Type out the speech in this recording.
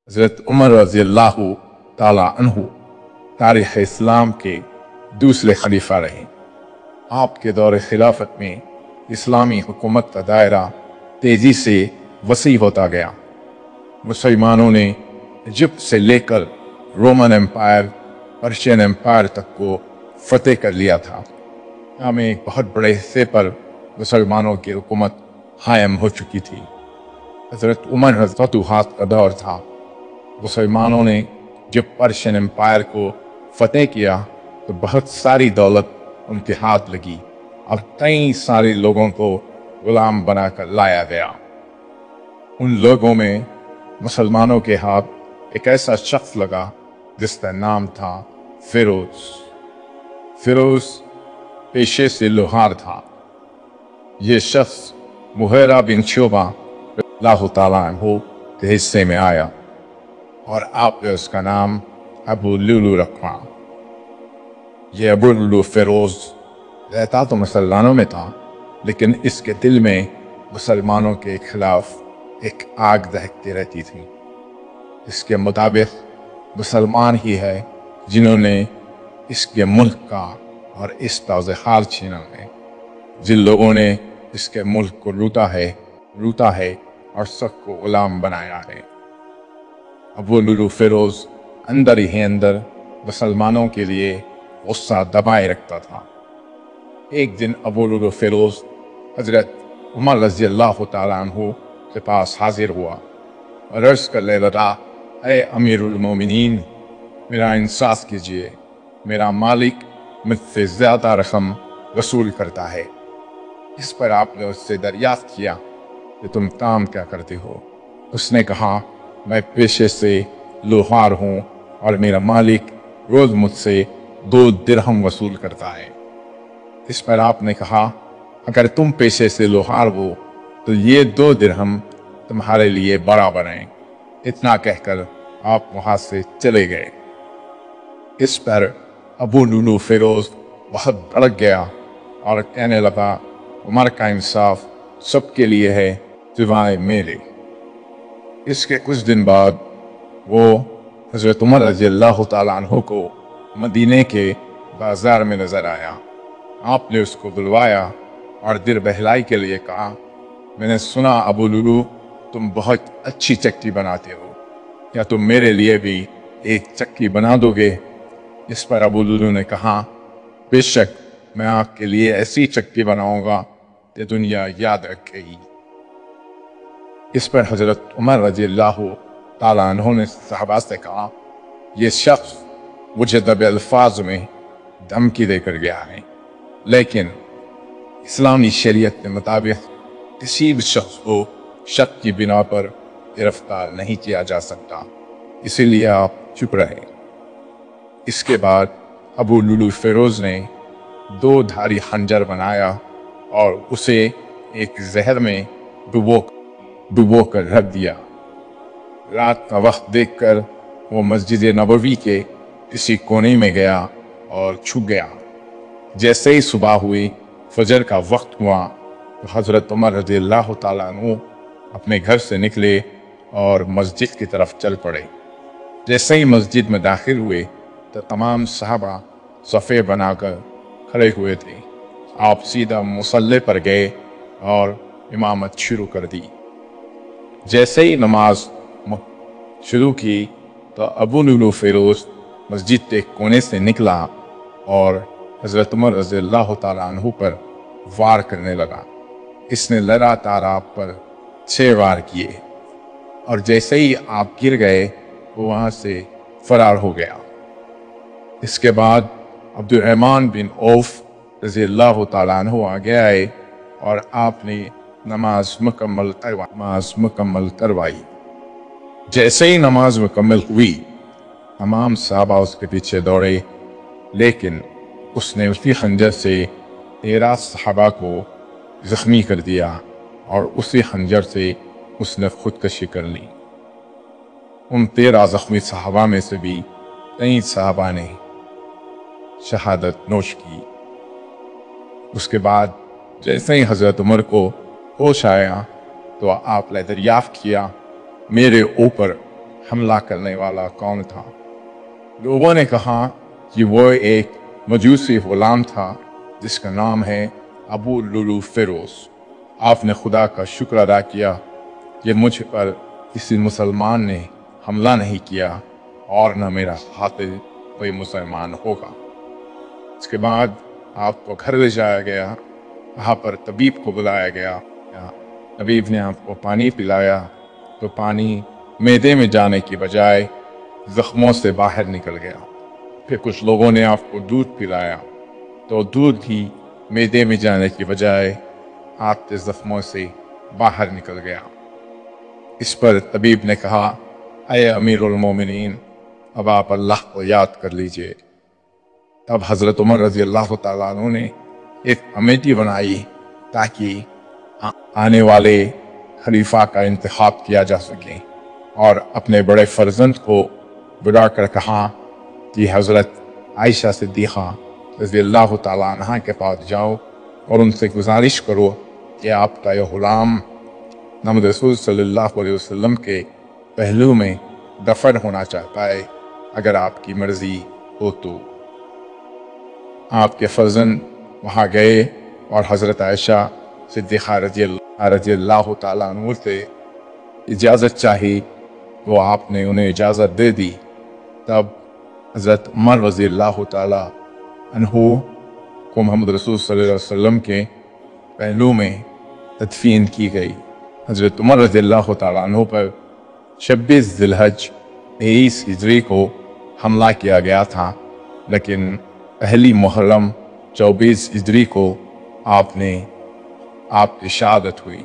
حضرت عمر رضی اللہ تعالیٰ عنہ تاریخ اسلام کے دوسرے خلیفہ رہے۔ آپ کے دور خلافت میں اسلامی حکومت کا دائرہ تیزی سے وسیع ہوتا گیا۔ مسلمانوں نے ایجپٹ سے لے کر رومن امپائر، پرشین امپائر تک کو فتح کر لیا تھا۔ یہاں میں ایک بہت بڑے حصے پر مسلمانوں کی حکومت قائم ہو چکی تھی۔ حضرت عمر فتوحات کا دور تھا۔ مسلمانوں نے جب پرشین امپائر کو فتح کیا تو بہت ساری دولت ان کے ہاتھ لگی اور کئی سارے لوگوں کو غلام بنا کر لایا گیا۔ ان لوگوں میں مسلمانوں کے ہاتھ ایک ایسا شخص لگا جس کا نام تھا فیروز۔ فیروز پیشے سے لوہار تھا۔ یہ شخص مغیرہ بن شعبہ اللہ تعالیٰ عنہ کے حصے میں آیا اور آپ نے اس کا نام ابو لولو رکھا۔ یہ ابو لولو فیروز رہتا تو مسلمانوں میں تھا، لیکن اس کے دل میں مسلمانوں کے خلاف ایک آگ دہکتی رہتی تھی۔ اس کے مطابق مسلمان ہی ہے جنہوں نے اس کے ملک کا اور اس کا حال چھینا ہے۔ جن لوگوں نے اس کے ملک کو لوٹا ہے اور سب کو غلام بنایا ہے۔ ابو لولو فیروز اندر ہی اندر مسلمانوں کے لیے غصہ دبائے رکھتا تھا۔ ایک دن ابو لولو فیروز حضرت عمر رضی اللہ تعالیٰ عنہ کے پاس حاضر ہوا اور عرض کرنے لگا، اے امیر المومنین، میرا انصاف کیجیے، میرا مالک مجھ سے زیادہ رقم وصول کرتا ہے۔ اس پر آپ نے اس سے دریافت کیا کہ تم کام کیا کرتے ہو؟ اس نے کہا، میں پیشے سے لوہار ہوں اور میرا مالک روز مجھ سے 2 درہم وصول کرتا ہے۔ اس پر آپ نے کہا، اگر تم پیشے سے لوہار ہو تو یہ 2 درہم تمہارے لیے برابر ہیں۔ اتنا کہہ کر آپ وہاں سے چلے گئے۔ اس پر ابو لولو فیروز بہت بھڑک گیا اور کہنے لگا، عمر کا انصاف سب کے لیے ہے سوائے میرے۔ اس کے کچھ دن بعد وہ حضرت عمر رضی اللہ تعالیٰ عنہ کو مدینے کے بازار میں نظر آیا۔ آپ نے اس کو بلوایا اور دل بہلائی کے لیے کہا، میں نے سنا ابو لولو تم بہت اچھی چکی بناتے ہو، کیا تم میرے لیے بھی ایک چکی بنا دو گے؟ اس پر ابو لولو نے کہا، بے شک میں آپ کے لیے ایسی چکی بناؤں گا کہ دنیا یاد رکھے گی۔ اس پر حضرت عمر رضی اللہ تعالیٰ عنہ نے صحابہ سے کہا، یہ شخص مجھے دب الفاظ میں دھمکی دے کر گیا ہے، لیکن اسلامی شریعت کے مطابق کسی بھی شخص کو شک کی بنا پر گرفتار نہیں کیا جا سکتا، اسی لیے آپ چپ رہے۔ اس کے بعد ابو لولو فیروز نے 2 دھاری خنجر بنایا اور اسے ایک زہر میں ڈبو کر رکھ دیا۔ رات کا وقت دیکھ کر وہ مسجد نبوی کے کسی کونے میں گیا اور چھپ گیا۔ جیسے ہی صبح ہوئی، فجر کا وقت ہوا تو حضرت عمر رضی اللہ تعالیٰ عنہ اپنے گھر سے نکلے اور مسجد کی طرف چل پڑے۔ جیسے ہی مسجد میں داخل ہوئے تو تمام صحابہ صفے بنا کر کھڑے ہوئے تھے۔ آپ سیدھا مصلی پر گئے اور امامت شروع کر دی۔ جیسے ہی نماز شروع کی تو ابو لولو فیروز مسجد کے کونے سے نکلا اور حضرت عمر رضی اللہ تعالیٰ عنہ پر وار کرنے لگا۔ اس نے لگاتار آپ پر 6 وار کیے اور جیسے ہی آپ گر گئے وہ وہاں سے فرار ہو گیا۔ اس کے بعد عبد الرحمن بن عوف رضی اللہ تعالیٰ عنہ آگے آئے اور آپ نے نماز مکمل کروائی۔ جیسے ہی نماز مکمل ہوئی، تمام صحابہ اس کے پیچھے دوڑے، لیکن اس نے اسی خنجر سے 13 صحابہ کو زخمی کر دیا اور اسی خنجر سے اس نے خودکشی کر لی۔ ان 13 زخمی صحابہ میں سے بھی کئی صحابہ نے شہادت نوش کی۔ اس کے بعد جیسے ہی حضرت عمر کو ہوش آیا تو آپ نے دریافت کیا، میرے اوپر حملہ کرنے والا کون تھا؟ لوگوں نے کہا کہ وہ ایک مجوسی غلام تھا جس کا نام ہے ابو لولو فیروز۔ آپ نے خدا کا شکر ادا کیا کہ مجھ پر کسی مسلمان نے حملہ نہیں کیا اور نہ میرا قاتل کوئی مسلمان ہوگا۔ اس کے بعد آپ کو گھر لے جایا گیا، وہاں پر طبیب کو بلایا گیا۔ طبیب نے آپ کو پانی پلایا تو پانی معدے میں جانے کی بجائے زخموں سے باہر نکل گیا۔ پھر کچھ لوگوں نے آپ کو دودھ پلایا تو دودھ بھی معدے میں جانے کی بجائے آپ کے زخموں سے باہر نکل گیا۔ اس پر طبیب نے کہا، اے امیر المومنین، اب آپ اللہ کو یاد کر لیجئے۔ تب حضرت عمر رضی اللہ تعالیٰ عنہ نے ایک کمیٹی بنائی تاکہ آنے والے خلیفہ کا انتخاب کیا جا سکے، اور اپنے بڑے فرزند کو بلا کر کہا کہ حضرت عائشہ صدیقہ رضی اللہ تعالیٰ عنہ کے پاس جاؤ اور ان سے گزارش کرو کہ آپ کا یہ غلام محمد رسول صلی اللہ علیہ وسلم کے پہلو میں دفن ہونا چاہتا ہے، اگر آپ کی مرضی ہو تو۔ آپ کے فرزند وہاں گئے اور حضرت عائشہ صدیقہ رضی اللہ تعالیٰ عنہ سے اجازت چاہی، وہ آپ نے انہیں اجازت دے دی۔ تب حضرت عمر رضی اللہ تعالیٰ عنہ کو محمد رسول صلی اللہ علیہ وسلم کے پہلو میں تدفین کی گئی۔ حضرت عمر رضی اللہ تعالیٰ عنہ پر 26 ذی الحج 23 ہجری کو حملہ کیا گیا تھا، لیکن پہلی محرم 24 ہجری کو آپ کی شہادت ہوئی۔